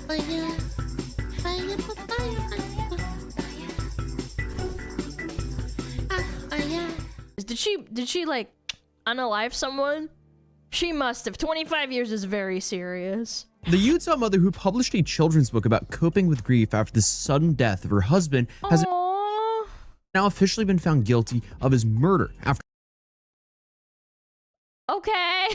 Fire, fire, fire. Did she like unalive someone? She must have. 25 years is very serious. The Utah mother who published a children's book about coping with grief after the sudden death of her husband has now officially been found guilty of his murder after. Okay.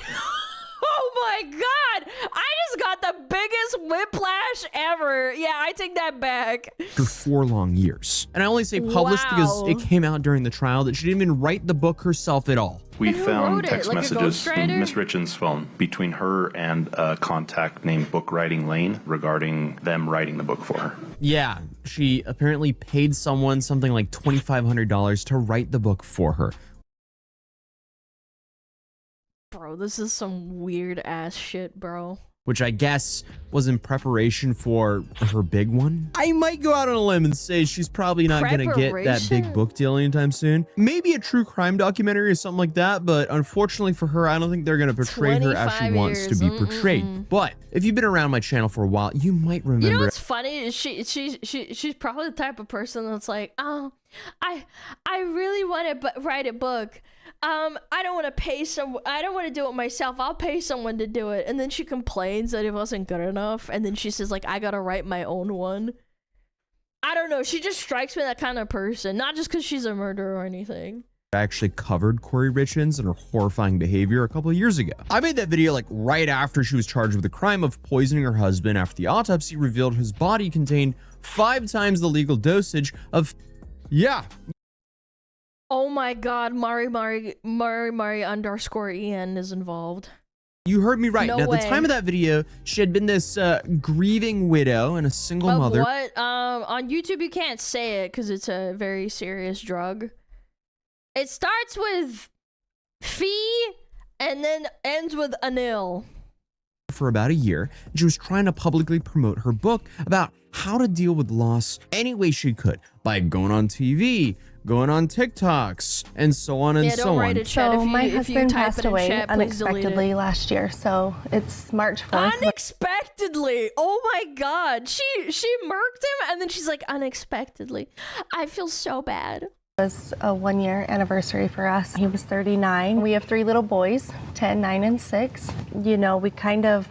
Oh my god! I just got the biggest whiplash ever. Yeah, I take that back. For 4 long years. And I only say published because it came out during the trial that she didn't even write the book herself at all. We And who found wrote it? text Like a messages in ghostwriter? Miss Richens' phone between her and a contact named Book Writing Lane regarding them writing the book for her. Yeah, she apparently paid someone something like $2,500 to write the book for her. Bro, this is some weird ass shit, bro. Which I guess was in preparation for her big one. I might go out on a limb and say she's probably not gonna get that big book deal anytime soon. Maybe a true crime documentary or something like that, but unfortunately for her, I don't think they're gonna portray her as she wants to be portrayed. But if you've been around my channel for a while, you might remember. You know what's funny? She's probably the type of person that's like, oh, I really want to write a book. I don't want to pay I don't want to do it myself. I'll pay someone to do it. And then she complains that it wasn't good enough. And then she says like, I gotta write my own one. I don't know. She just strikes me that kind of person. Not just because she's a murderer or anything. I actually covered Corey Richens and her horrifying behavior a couple of years ago. I made that video like right after she was charged with the crime of poisoning her husband after the autopsy revealed his body contained 5 times the legal dosage of, yeah. Oh my god, Mari _ Ian is involved. You heard me right. No Now, way. at the time of that video, she had been this grieving widow and a single Of mother. what? On YouTube you can't say it because it's a very serious drug. It starts with fee and then ends with anil. For about a year, and she was trying to publicly promote her book about how to deal with loss any way she could by going on TV, going on TikToks, and so on and so on. So my husband passed away unexpectedly last year, so it's March 4th. Unexpectedly! Oh my god! She murked him and then she's like, unexpectedly. I feel so bad. It was a 1-year anniversary for us. He was 39. We have 3 little boys, 10, 9, and 6. You know,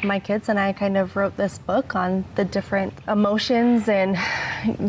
my kids and I kind of wrote this book on the different emotions and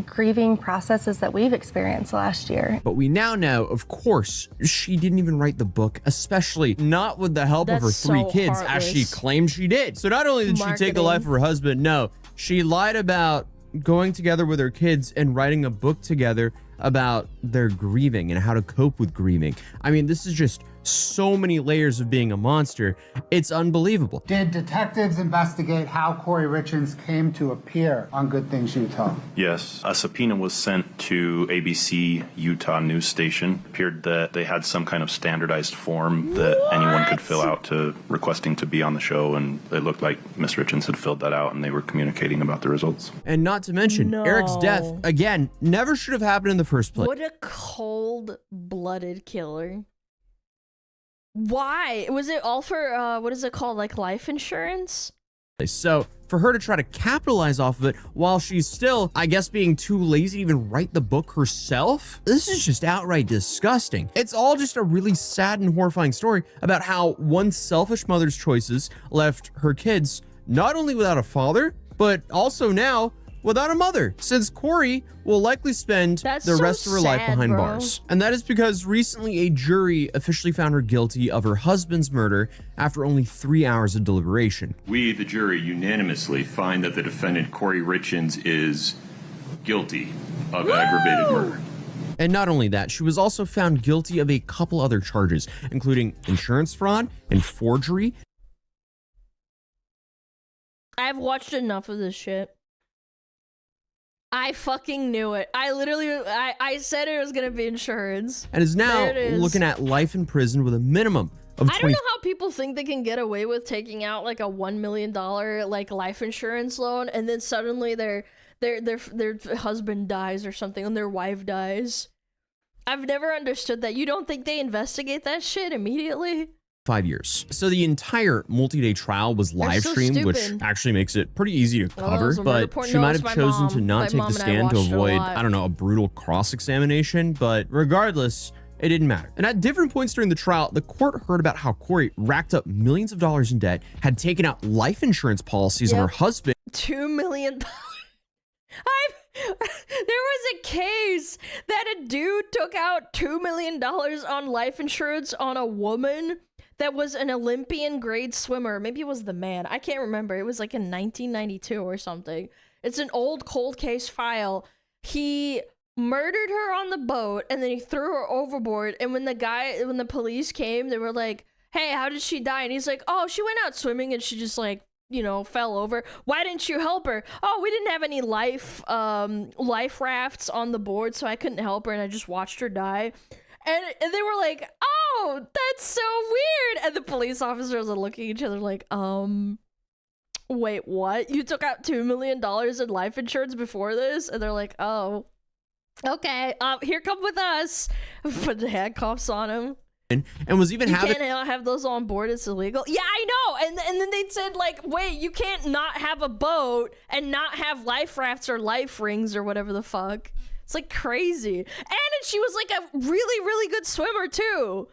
grieving processes that we've experienced last year. But we now know, of course, she didn't even write the book, especially not with the help of her 3 kids, as she claimed she did. So not only did she take the life of her husband, no, she lied about going together with her kids and writing a book together about their grieving and how to cope with grieving. I mean, this is just so many layers of being a monster. It's unbelievable. Did detectives investigate how Corey Richens came to appear on Good Things Utah? Yes, a subpoena was sent to ABC Utah news station. It appeared that they had some kind of standardized form that anyone could fill out to requesting to be on the show, and it looked like Miss Richens had filled that out and they were communicating about the results. And not to mention, Eric's death, again, never should have happened in the first place. What a cold-blooded killer. Why? Was it all for, what is it called, like life insurance? So for her to try to capitalize off of it while she's still, I guess, being too lazy to even write the book herself, this is just outright disgusting. It's all just a really sad and horrifying story about how one selfish mother's choices left her kids not only without a father, but also now without a mother, since Corey will likely spend the rest of her life behind bars. And that is because recently a jury officially found her guilty of her husband's murder after only 3 hours of deliberation. We, the jury, unanimously find that the defendant, Corey Richens, is guilty of aggravated murder. And not only that, she was also found guilty of a couple other charges, including insurance fraud and forgery. I've watched enough of this shit. I fucking knew it. I literally, I said it was gonna be insurance. And is now looking at life in prison with a minimum of 20. I don't know how people think they can get away with taking out like a $1 million like life insurance loan, and then suddenly their husband dies or something, and their wife dies. I've never understood that. You don't think they investigate that shit immediately? 5 years. So the entire multi-day trial was live so streamed, which stupid. actually makes it pretty easy to Well, cover, those are murder but porn. she No, might it's have my chosen to mom. not My take mom the and I stand to watched it a avoid, lot. I don't know, a brutal cross-examination, but regardless, it didn't matter. And at different points during the trial, the court heard about how Corey racked up millions of dollars in debt, had taken out life insurance policies on her husband. $2 million. There was a case that a dude took out $2 million on life insurance on a woman that was an Olympian grade swimmer. Maybe it was the man. I can't remember. It was like in 1992 or something. It's an old cold case file. He murdered her on the boat and then he threw her overboard. And when the police came, they were like, hey, how did she die? And he's like, oh, she went out swimming and she just like, you know, fell over. Why didn't you help her? Oh, we didn't have any life rafts on the board, so I couldn't help her and I just watched her die. And they were like, oh, that's so weird. And the police officers are looking at each other like, wait, what? You took out $2 million in life insurance before this? And they're like, oh, okay, here, come with us. Put the handcuffs on him. And was even having... You can't have those on board, it's illegal. Yeah, I know. And then they said, like, wait, you can't not have a boat and not have life rafts or life rings or whatever the fuck. It's like crazy. And she was like a really, really good swimmer too.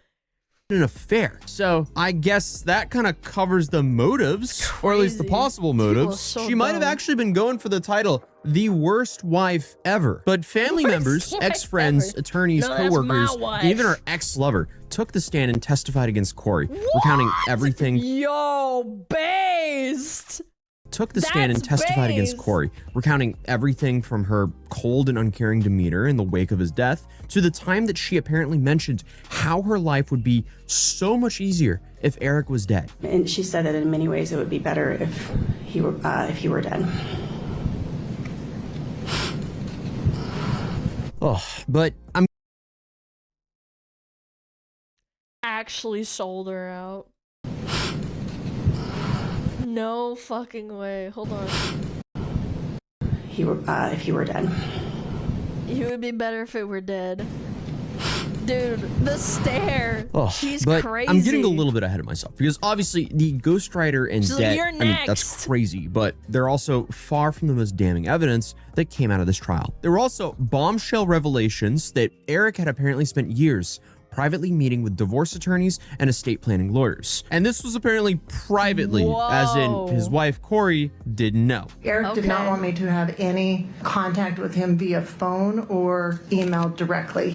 An affair. So I guess that kind of covers the motives, or at least the possible motives. So she might have dumb. actually been going for the title, the worst wife ever. But family members, wife ex-friends, ever. attorneys, No, that's my co-workers, wife. and even her ex-lover took the stand and testified against Corey, recounting everything. Yo, based. Took the stand and That's testified against based. Corey, recounting everything from her cold and uncaring demeanor in the wake of his death to the time that she apparently mentioned how her life would be so much easier if Eric was dead. And she said that in many ways it would be better if he were dead. Oh, but I'm Actually sold her out. No fucking way. Hold on. If he were dead. It would be better if it were dead. Dude, the stare. Oh, She's but crazy. I'm getting a little bit ahead of myself because obviously the ghostwriter and She's like, debt, "You're I mean, that's next." crazy, but they're also far from the most damning evidence that came out of this trial. There were also bombshell revelations that Eric had apparently spent years privately meeting with divorce attorneys and estate planning lawyers. And this was apparently privately, as in his wife, Corey, didn't know. Eric did not want me to have any contact with him via phone or email directly.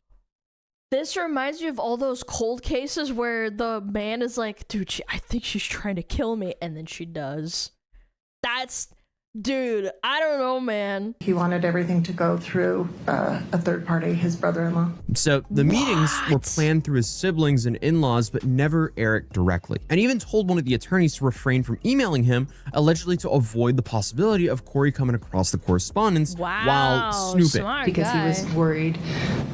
This reminds me of all those cold cases where the man is like, dude, I think she's trying to kill me. And then she does. Dude, I don't know, man. He wanted everything to go through a third party, his brother-in-law. So the meetings were planned through his siblings and in-laws, but never Eric directly. And even told one of the attorneys to refrain from emailing him, allegedly to avoid the possibility of Corey coming across the correspondence while snooping. Smart because guy. he was worried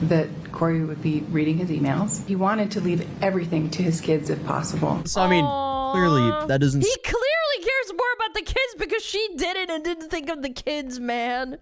that Corey would be reading his emails. He wanted to leave everything to his kids if possible. So I mean, clearly that doesn't... He clearly cares more about the kids because she did it and didn't think of the kids, man.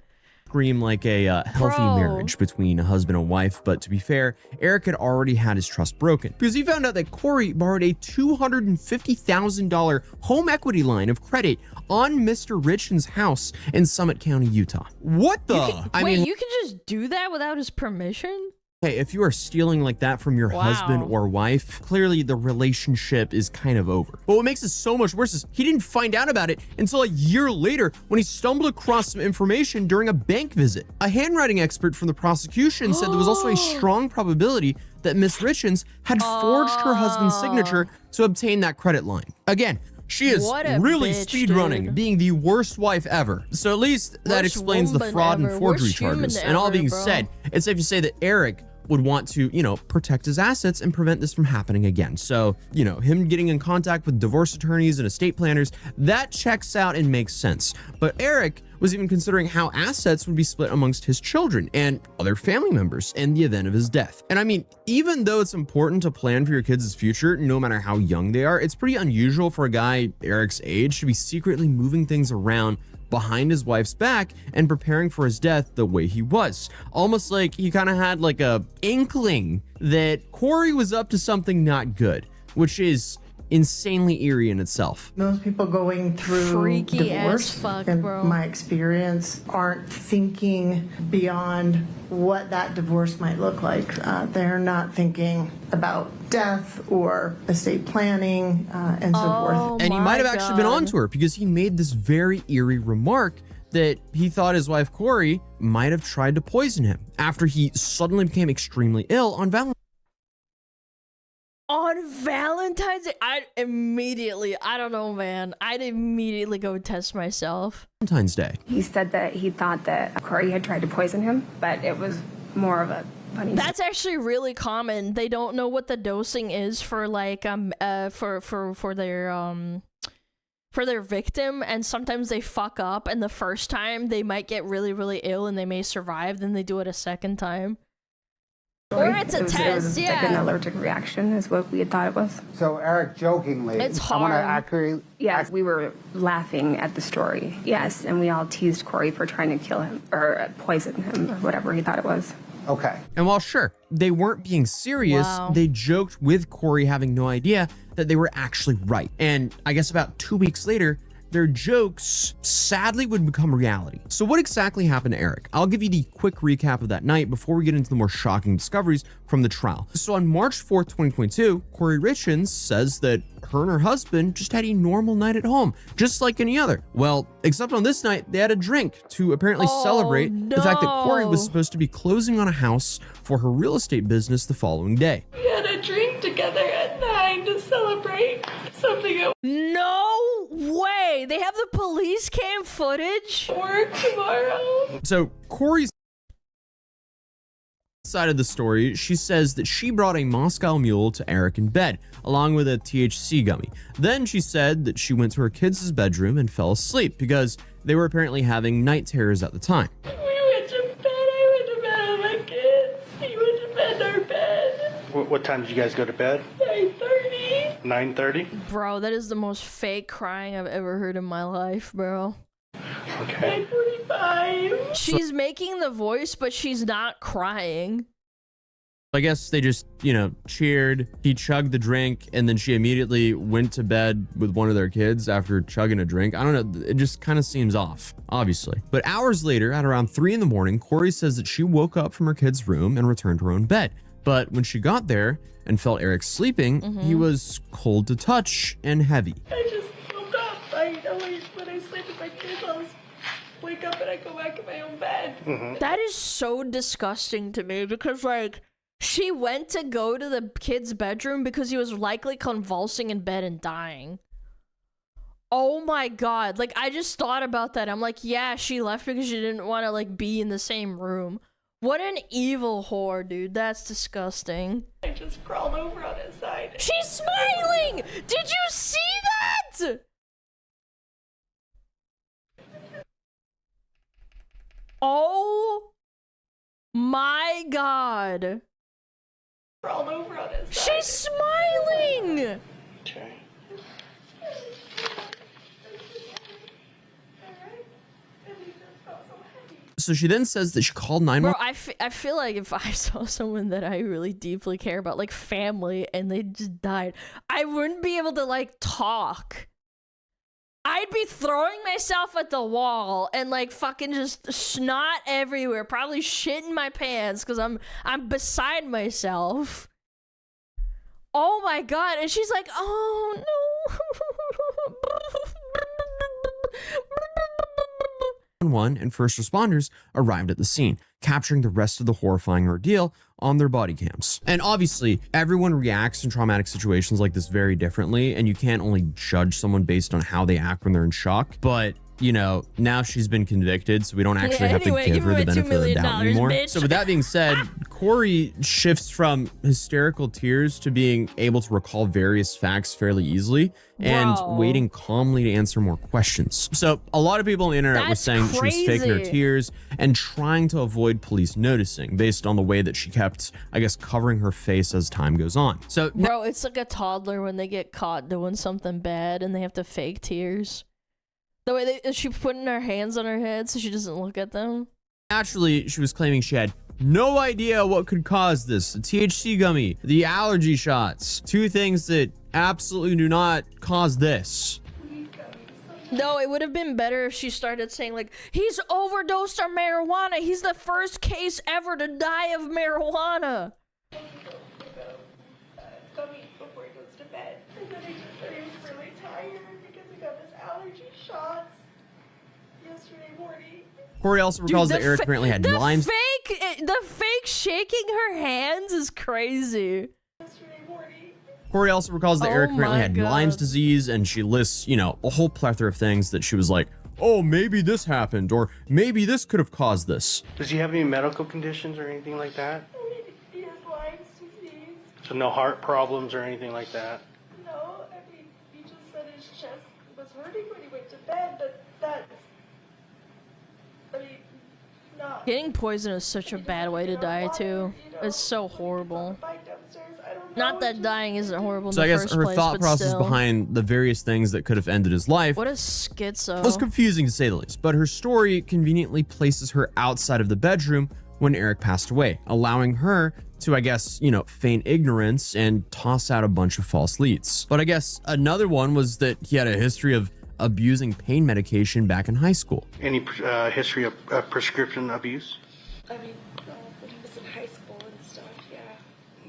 Scream like a healthy Bro. marriage between a husband and wife, but to be fair, Eric had already had his trust broken because he found out that Corey borrowed a $250,000 home equity line of credit on Mr. Richens' house in Summit County, Utah. What the? You can just do that without his permission? Hey, if you are stealing like that from your husband or wife, clearly the relationship is kind of over. But what makes it so much worse is he didn't find out about it until a year later when he stumbled across some information during a bank visit. A handwriting expert from the prosecution said there was also a strong probability that Miss Richens had forged her husband's signature to obtain that credit line. Again, she is What a really bitch, speedrunning, dude. being the worst wife ever. So at least that Worst explains the woman fraud and ever. forgery Worst human charges. And all ever, being bro. said, it's safe to say that Eric would want to, protect his assets and prevent this from happening again. So, him getting in contact with divorce attorneys and estate planners, that checks out and makes sense. But Eric was even considering how assets would be split amongst his children and other family members in the event of his death. And I mean, even though it's important to plan for your kids' future, no matter how young they are, it's pretty unusual for a guy Eric's age to be secretly moving things around behind his wife's back and preparing for his death the way he was. Almost like he kind of had like a inkling that Corey was up to something not good, which is insanely eerie in itself. Most people going through Freaky divorce, as fuck, in bro. my experience, aren't thinking beyond what that divorce might look like. They're not thinking about death or estate planning and so forth. And he might have actually been onto her because he made this very eerie remark that he thought his wife Corey might have tried to poison him after he suddenly became extremely ill on Valentine's. On Valentine's Day, I don't know, man. I'd immediately go test myself. Valentine's Day. He said that he thought that Corey had tried to poison him, but it was more of a funny. That's actually really common. They don't know what the dosing is for like for their victim, and sometimes they fuck up, and the first time they might get really, really ill and they may survive, then they do it a second time. Or it's a test, It was yeah. like an allergic reaction is what we had thought it was. So Eric, jokingly, It's I want to hard. accurately. Yes, we were laughing at the story. Yes, and we all teased Corey for trying to kill him or poison him or whatever he thought it was. Okay. And while sure, they weren't being serious, Wow. they joked with Corey having no idea that they were actually right. And I guess about 2 weeks later, their jokes sadly would become reality. So what exactly happened to Eric? I'll give you the quick recap of that night before we get into the more shocking discoveries from the trial. So on March 4th, 2022, Corey Richens says that her and her husband just had a normal night at home, just like any other. Well, except on this night, they had a drink to apparently celebrate the fact that Corey was supposed to be closing on a house for her real estate business the following day. We had a drink together at 9 to celebrate something No way! They have the police cam footage? at work tomorrow. So Corey's side of the story, she says that she brought a Moscow Mule to Eric in bed, along with a THC gummy. Then she said that she went to her kids' bedroom and fell asleep because they were apparently having night terrors at the time. We went to bed. I went to bed with my kids. He went to bed in our bed. What time did you guys go to bed? 9:30. 9:30? Bro, that is the most fake crying I've ever heard in my life, bro. Okay. 9:45. She's making the voice, but she's not crying. I guess they just, cheered. He chugged the drink, and then she immediately went to bed with one of their kids after chugging a drink. I don't know. It just kind of seems off, obviously. But hours later, at around 3 in the morning, Corey says that she woke up from her kid's room and returned to her own bed. But when she got there and felt Eric sleeping, he was cold to touch and heavy. I just woke up. When I sleep with my kids, I'll wake up and I go back in my own bed. That is so disgusting to me because, like, she went to go to the kid's bedroom because he was likely convulsing in bed and dying. Oh my god. Like, I just thought about that. I'm like, yeah, she left because she didn't want to, like, be in the same room. What an evil whore, dude. That's disgusting. I just crawled over on his side. She's smiling! Did you see that? Oh my god. Crawled over on his side. She's smiling! Okay. So she then says that she called Bro, 911. I feel like if I saw someone that I really deeply care about, like family, and they just died, I wouldn't be able to, like, talk. I'd be throwing myself at the wall and, like, fucking just snot everywhere, probably shit in my pants because I'm beside myself. Oh my god. And she's like, oh no. And first responders arrived at the scene, capturing the rest of the horrifying ordeal on their body cams. And obviously, everyone reacts in traumatic situations like this very differently, and you can't only judge someone based on how they act when they're in shock. But, now she's been convicted, so we don't actually have to give her the benefit of the doubt anymore. bitch. So with that being said, Corey shifts from hysterical tears to being able to recall various facts fairly easily and Bro. waiting calmly to answer more questions. So a lot of people on the internet were That's saying that she was faking her crazy. tears and trying to avoid police noticing based on the way that she kept, I guess, covering her face as time goes on. So Bro, it's like a toddler when they get caught doing something bad and they have to fake tears. The way she putting her hands on her head so she doesn't look at them. naturally, she was claiming she had no idea what could cause this. The THC gummy, the allergy shots, two things that absolutely do not cause this. No, it would have been better if she started saying like, he's overdosed on marijuana. He's the first case ever to die of marijuana. Gummy before he goes to bed. And then he just said he was really tired because he got his allergy shots yesterday morning. Corey also recalls that Eric apparently had Lyme's. The fake shaking her hands is crazy. Corey also recalls that Eric apparently had Lyme's disease, and she lists, you know, a whole plethora of things that she was like, oh, maybe this happened, or maybe this could have caused this. Does he have any medical conditions or anything like that? He has Lyme's disease. So no heart problems or anything like that? No, I mean, he just said his chest was hurting when he went to bed, but that's, I mean, not. Getting poisoned is such a bad way to die too. It's so horrible. Not that dying isn't horrible in So the I guess first her place, thought but process still. behind the various things that could have ended his life What a schizo. was confusing to say the least, but her story conveniently places her outside of the bedroom when Eric passed away, allowing her to, I guess, you know, feign ignorance and toss out a bunch of false leads. But I guess another one was that he had a history of abusing pain medication back in high school. Any history of prescription abuse? I mean, no, but he was in high school and stuff, yeah.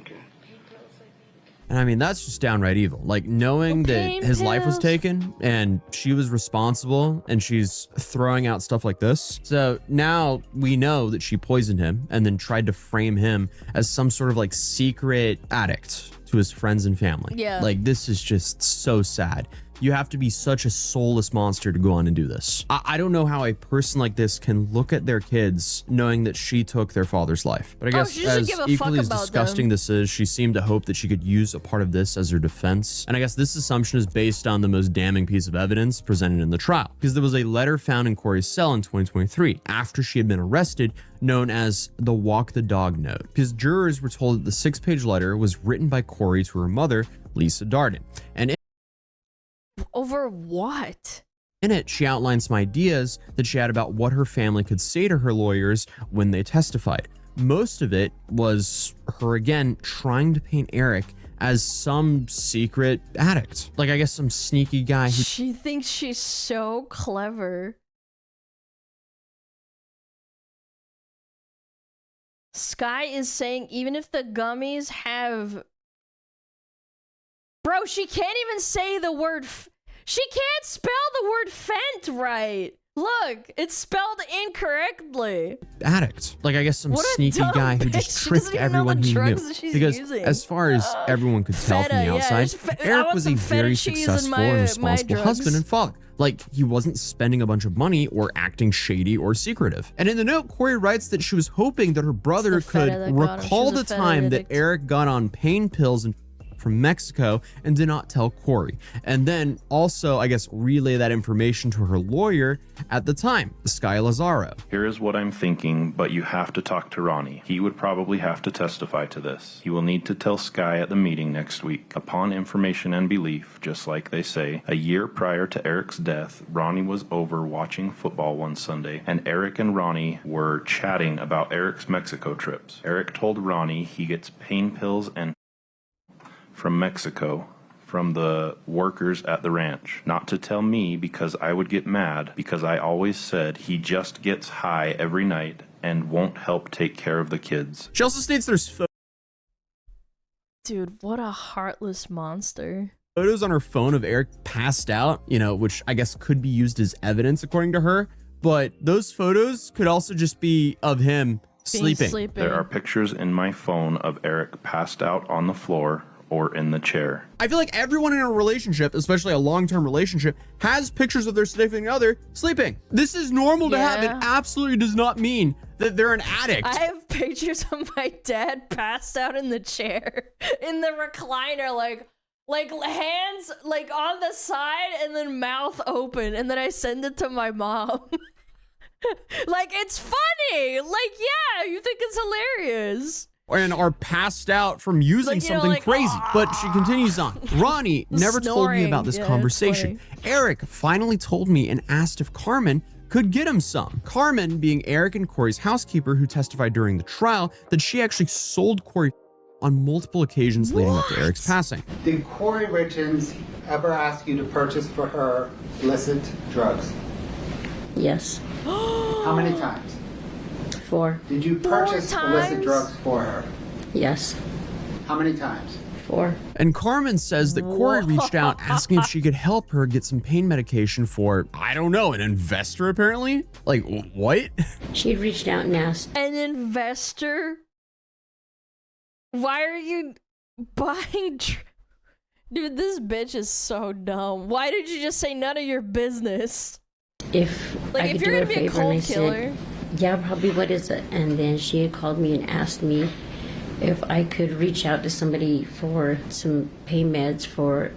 Okay. Pain pills, I think. And I mean, that's just downright evil. Like, knowing that pain his life was pills. taken and she was responsible and she's throwing out stuff like this. So now we know that she poisoned him and then tried to frame him as some sort of like secret addict to his friends and family. Yeah. Like, this is just so sad. You have to be such a soulless monster to go on and do this. I don't know how a person like this can look at their kids knowing that she took their father's life. But I guess she doesn't as give a equally fuck as about disgusting them. this is, she seemed to hope that she could use a part of this as her defense. And I guess this assumption is based on the most damning piece of evidence presented in the trial, because there was a letter found in Corey's cell in 2023 after she had been arrested, known as the Walk the Dog Note, because jurors were told that the 6-page letter was written by Corey to her mother, Lisa Darden. And Over what? in it, she outlined some ideas that she had about what her family could say to her lawyers when they testified. Most of it was her, again, trying to paint Eric as some secret addict. Like, I guess some sneaky guy who... She thinks she's so clever. Sky is saying even if the gummies have... Bro, she can't even say the word... She can't spell the word fent right. Look, it's spelled incorrectly. addict. Like, I guess some What a sneaky dumb guy who bitch. just She tricked doesn't even know everyone the he knew. drugs that she's Because using. as far as everyone could tell from Feta, the yeah, outside, just I Eric want was a some feta very cheese in successful my- and my responsible drugs. husband and father. Like, he wasn't spending a bunch of money or acting shady or secretive. And in the note, Corey writes that she was hoping that her brother It's the feta could that got him. recall She was the a feta time that addict. Eric got on pain pills and from Mexico and did not tell Corey. And then also, I guess, relay that information to her lawyer at the time, Sky Lazaro. Here is what I'm thinking, but you have to talk to Ronnie. He would probably have to testify to this. He will need to tell Sky at the meeting next week. Upon information and belief, just like they say, a year prior to Eric's death, Ronnie was over watching football one Sunday, and Eric and Ronnie were chatting about Eric's Mexico trips. Eric told Ronnie he gets pain pills and from Mexico from the workers at the ranch. Not to tell me because I would get mad, because I always said he just gets high every night and won't help take care of the kids. She also states there's Dude, what a heartless monster. photos on her phone of Eric passed out, you know, which I guess could be used as evidence according to her. But those photos could also just be of him sleeping. There are pictures in my phone of Eric passed out on the floor or in the chair. I feel like everyone in a relationship, especially a long-term relationship, has pictures of their significant other sleeping. This is normal to have. It Yeah. absolutely does not mean that they're an addict. I have pictures of my dad passed out in the chair, in the recliner, like hands like on the side and then mouth open, and then I send it to my mom. Like, it's funny. Like, yeah, you think it's hilarious. And are passed out from using Like, you know, something like, crazy. But she continues on. Ronnie never told me about this Snoring. Yeah, conversation. Eric finally told me and asked if Carmen could get him some. Carmen being Eric and Corey's housekeeper who testified during the trial that she actually sold Corey on multiple occasions leading up to Eric's passing. Did Corey Richens ever ask you to purchase for her illicit drugs? Yes. How many times? 4. Did you purchase illicit drugs for her? Yes. How many times? 4. And Carmen says that Corey reached out asking if she could help her get some pain medication for, I don't know, an investor apparently? Like, what? She reached out and asked. An investor? Why are you buying... Dude, this bitch is so dumb. Why did you just say none of your business? If like, I if could you're do gonna a be a favor, and I cold killer... said, yeah, probably, what is it? And then she had called me and asked me if I could reach out to somebody for some pain meds for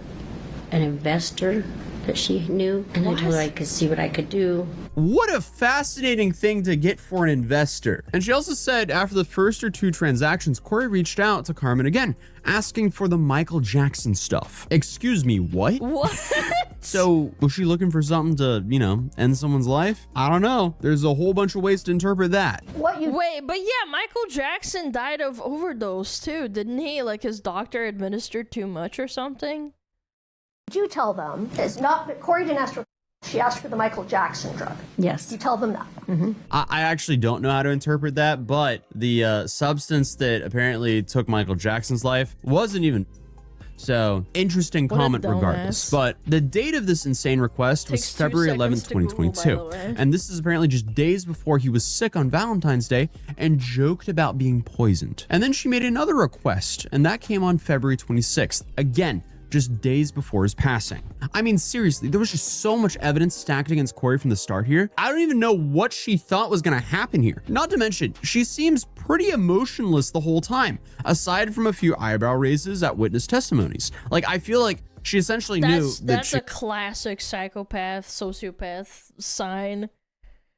an investor that she knew. And I told her I could see what I could do. What a fascinating thing to get for an investor. And she also said after the first or 2 transactions, Corey reached out to Carmen again, asking for the Michael Jackson stuff. Excuse me, what? What? So was she looking for something to, you know, end someone's life? I don't know. There's a whole bunch of ways to interpret that. Wait, but yeah, Michael Jackson died of overdose too, didn't he? Like his doctor administered too much or something? Did you tell them it's not that Corey didn't ask for, she asked for the Michael Jackson drug? Yes. You tell them that? Mm-hmm. I actually don't know how to interpret that, but the substance that apparently took Michael Jackson's life wasn't even... So, interesting comment regardless. But the date of this insane request was February 11th, 2022. And this is apparently just days before he was sick on Valentine's Day and joked about being poisoned. And then she made another request, and that came on February 26th. Again, just days before his passing. I mean, seriously, there was just so much evidence stacked against Corey from the start here. I don't even know what she thought was gonna happen here. Not to mention, she seems pretty emotionless the whole time, aside from a few eyebrow raises at witness testimonies. Like, I feel like she essentially knew that that's a classic psychopath, sociopath sign.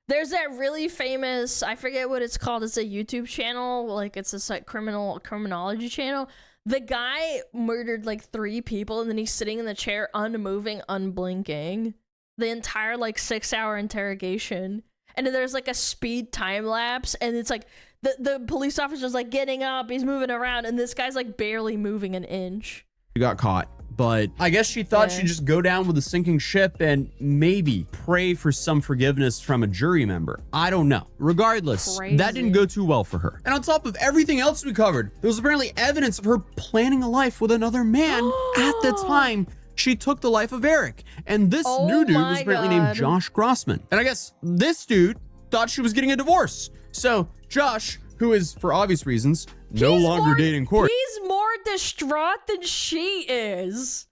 There's that really famous, I forget what it's called, it's a YouTube channel, like it's a criminology channel. The guy murdered like 3 people and then he's sitting in the chair unmoving, unblinking. The entire like 6-hour interrogation. And then there's like a speed time lapse and it's like the police officer's like getting up, he's moving around, and this guy's like barely moving an inch. She got caught. But I guess she thought she'd just go down with a sinking ship and maybe pray for some forgiveness from a jury member. I don't know. Regardless, that didn't go too well for her. And on top of everything else we covered, there was apparently evidence of her planning a life with another man at the time she took the life of Eric. And this new dude was apparently named Josh Grossman. And I guess this dude thought she was getting a divorce. So Josh, who is, for obvious reasons, no longer dating Corey. He's more distraught than she is.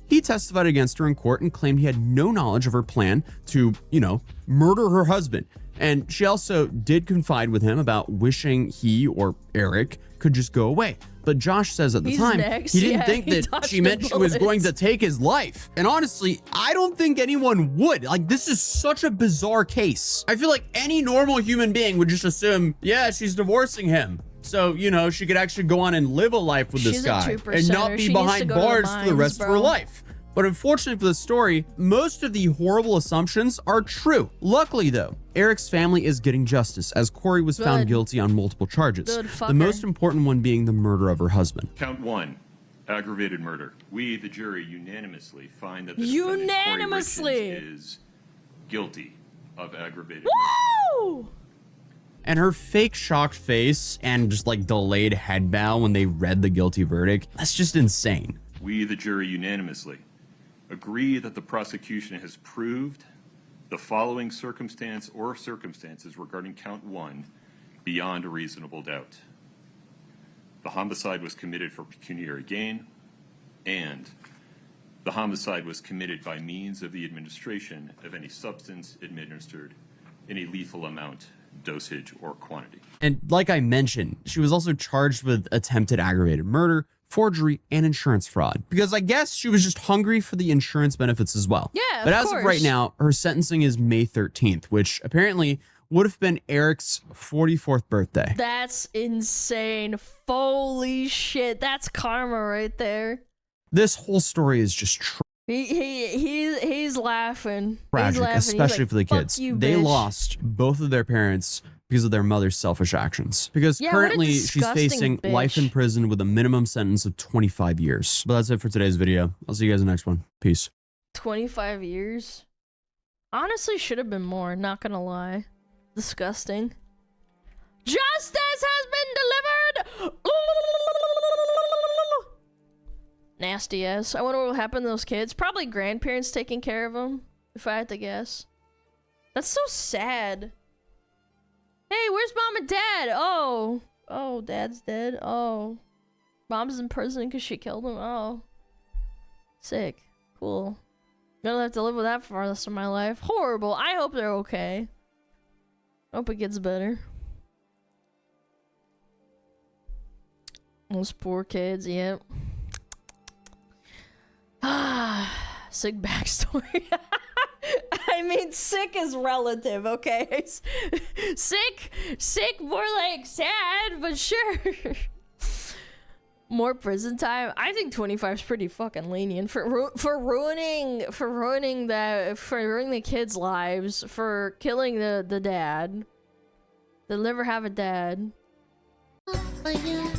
He testified against her in court and claimed he had no knowledge of her plan to, you know, murder her husband. And she also did confide with him about wishing he or Eric could just go away. But Josh says at the time, he didn't think that she meant she was going to take his life. And honestly, I don't think anyone would. Like, this is such a bizarre case. I feel like any normal human being would just assume, yeah, she's divorcing him. So, you know, she could actually go on and live a life with this guy and not be behind bars for the rest of her life. But unfortunately for the story, most of the horrible assumptions are true. Luckily though, Eric's family is getting justice as Corey was found guilty on multiple charges. The most important one being the murder of her husband. Count 1, aggravated murder. We, the jury, unanimously find that the defendant, Corey Richens, is guilty of aggravated murder. And her fake shocked face and just like delayed head bow when they read the guilty verdict, that's just insane. We, the jury, unanimously agree that the prosecution has proved the following circumstance or circumstances regarding count 1 beyond a reasonable doubt. The homicide was committed for pecuniary gain, and the homicide was committed by means of the administration of any substance administered in a lethal amount, dosage, or quantity. And like I mentioned, she was also charged with attempted aggravated murder, forgery, and insurance fraud, because I guess she was just hungry for the insurance benefits as well. Yeah, but as of right now, her sentencing is May 13th, which apparently would have been Eric's 44th birthday. That's insane. Holy shit, that's karma right there. This whole story is just He's laughing. tragic, He's laughing. especially He's like, for the kids. "Fuck you, They bitch." lost both of their parents because of their mother's selfish actions. Because Yeah, what a currently she's disgusting facing bitch. life in prison with a minimum sentence of 25 years. But that's it for today's video. I'll see you guys in the next one. Peace. 25 years? Honestly, should have been more, not gonna lie. Disgusting. Justice has been delivered! Nasty ass. I wonder what will happen to those kids. Probably grandparents taking care of them, if I had to guess. That's so sad. Hey, where's mom and dad? Oh. Oh, dad's dead. Oh. Mom's in prison because she killed him. Oh. Sick. Cool. Gonna have to live with that for the rest of my life. Horrible. I hope they're okay. Hope it gets better. Those poor kids, yep. Sick backstory. I mean, sick is relative, okay? Sick, more like sad, but sure. More prison time. I think 25 is pretty fucking lenient for ruining the kids' lives, for killing the dad. They'll never have a dad. Oh, yeah.